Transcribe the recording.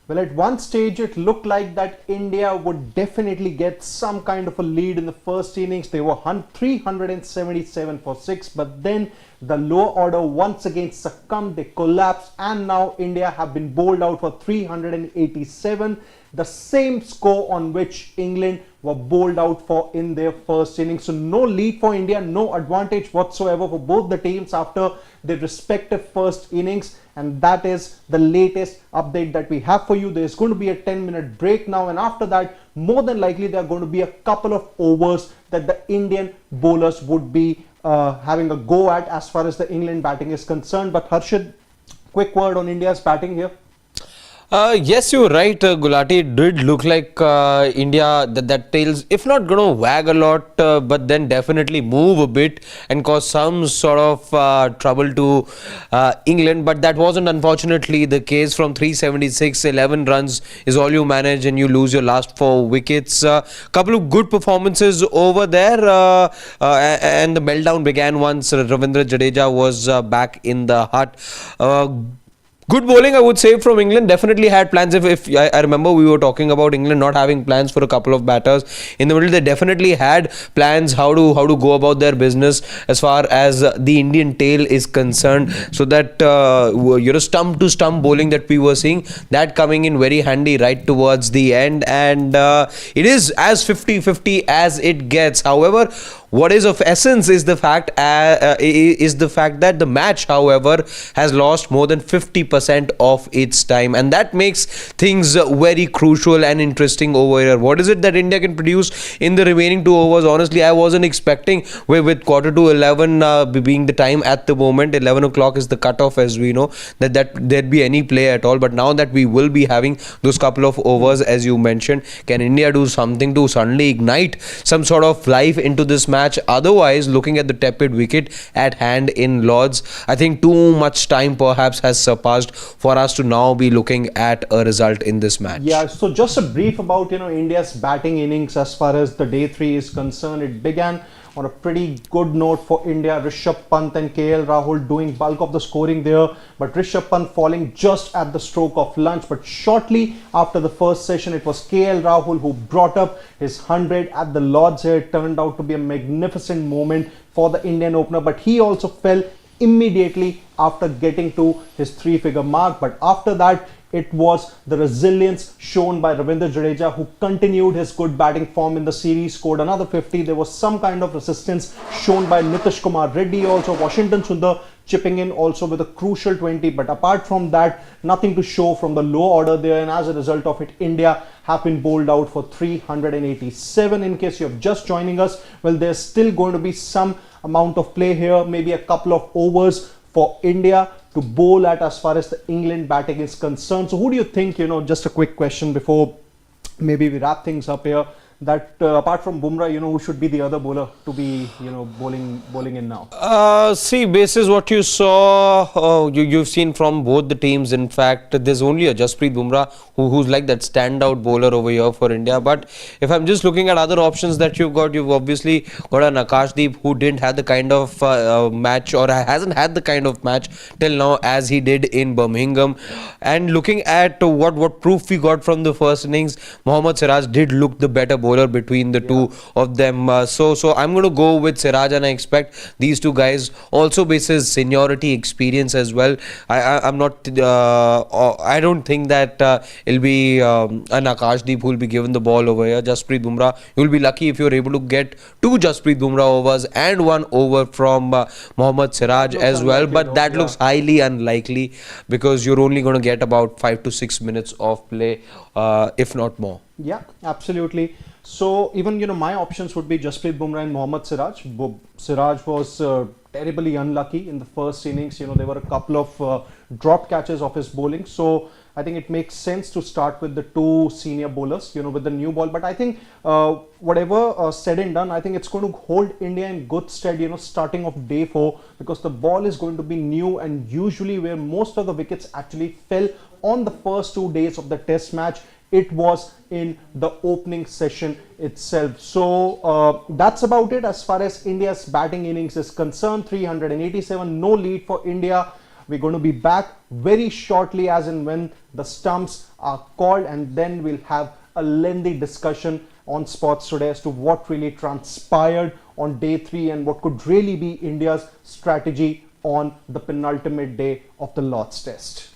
Well, at one stage, it looked like that India would definitely get some kind of a lead in the first innings. They were 377 for 6, but then the lower order once again succumbed. They collapsed, and now India have been bowled out for 387, the same score on which England were bowled out for in their first innings. So no lead for India, no advantage whatsoever for both the teams after their respective first innings. And that is the latest update that we have for you. There's going to be a 10-minute break now, and after that, more than likely there are going to be a couple of overs that the Indian bowlers would be having a go at as far as the England batting is concerned. But Harshad, quick word on India's batting here. Yes, you're right, Gulati. It did look like India, that tails, if not going to wag a lot, but then definitely move a bit and cause some sort of trouble to England. But that wasn't unfortunately the case. From 376, 11 runs is all you manage and you lose your last 4 wickets. Couple of good performances over there, and the meltdown began once Ravindra Jadeja was back in the hut. Good bowling, I would say, from England. Definitely had plans. If I remember, we were talking about England not having plans for a couple of batters in the middle. They definitely had plans how to go about their business as far as the Indian tail is concerned. So that stump to stump bowling that we were seeing, that coming in very handy right towards the end, and it is as 50-50 as it gets. However, what is of essence is the fact that the match, however, has lost more than 50% of its time, and that makes things very crucial and interesting over here. What is it that India can produce in the remaining 2 overs? Honestly, I wasn't expecting with quarter to 11 being the time at the moment. 11 o'clock is the cutoff, as we know, that there'd be any play at all. But now that we will be having those couple of overs, as you mentioned, can India do something to suddenly ignite some sort of life into this match? Otherwise, looking at the tepid wicket at hand in Lords, I think too much time perhaps has surpassed for us to now be looking at a result in this match. Yeah, so just a brief about India's batting innings as far as the day 3 is concerned. It began on a pretty good note for India. Rishabh Pant and KL Rahul doing bulk of the scoring there, but Rishabh Pant falling just at the stroke of lunch. But shortly after the first session, it was KL Rahul who brought up his 100 at the Lords here. It turned out to be a magnificent moment for the Indian opener, but he also fell immediately after getting to his 3-figure mark. But after that, it was the resilience shown by Ravindra Jadeja, who continued his good batting form in the series, scored another 50. There was some kind of resistance shown by Nitish Kumar Reddy also. Washington Sundar chipping in also with a crucial 20. But apart from that, nothing to show from the low order there. And as a result of it, India have been bowled out for 387. In case you're just joining us, well, there's still going to be some amount of play here, maybe a couple of overs for India to bowl at as far as the England batting is concerned. So who do you think, just a quick question before maybe we wrap things up here, that apart from Bumrah, who should be the other bowler to be, bowling in now? See, basis what you saw, you've seen from both the teams. In fact, there's only a Jasprit Bumrah who's like that standout bowler over here for India. But if I'm just looking at other options that you've obviously got an AajTak who didn't have the kind of match, or hasn't had the kind of match till now as he did in Birmingham. And looking at what proof we got from the first innings, Mohammad Siraj did look the better bowler between the two of them. So I'm going to go with Siraj, and I expect these two guys also basis seniority, experience as well. I'm not. I don't think that it'll be an AajTak who will be given the ball over here. Jasprit Bumrah, you'll be lucky if you're able to get 2 Jasprit Bumrah overs and 1 over from Mohammad Siraj as well. But that looks highly unlikely, because you're only going to get about 5 to 6 minutes of play, if not more. Yeah, absolutely. So even my options would be Jasprit Bumrah and Mohammad Siraj. Siraj was terribly unlucky in the first innings. There were a couple of drop catches of his bowling. So I think it makes sense to start with the 2 senior bowlers, with the new ball. But I think whatever said and done, I think it's going to hold India in good stead, starting off day 4, because the ball is going to be new, and usually where most of the wickets actually fell on the first 2 days of the test match, it was in the opening session itself. So that's about it as far as India's batting innings is concerned. 387, no lead for India. We're going to be back very shortly as and when the stumps are called, and then we'll have a lengthy discussion on Sports Today as to what really transpired on day 3 and what could really be India's strategy on the penultimate day of the Lord's Test.